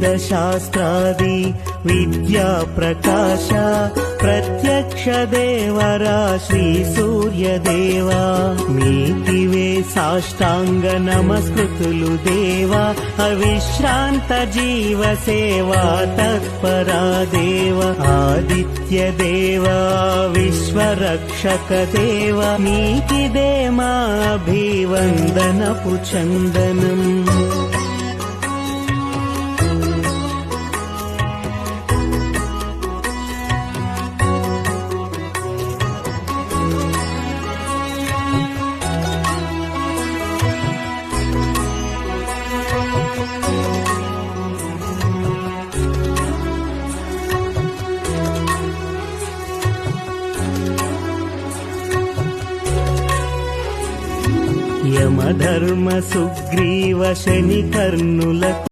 शास्त्रादि विद्या प्रकाश प्रत्यक्ष देवरा श्री सूर्यदेवा मीतिवे साष्टांग नमस्कृतुलु देवा अविश्रांत जीव सेवा तत्परा देव आदित्य देवा विश्वरक्षक देवा नीकिदे मा अभिवंदनपु चंदनम् यमधर्म सुग्रीव शनि कर्णुल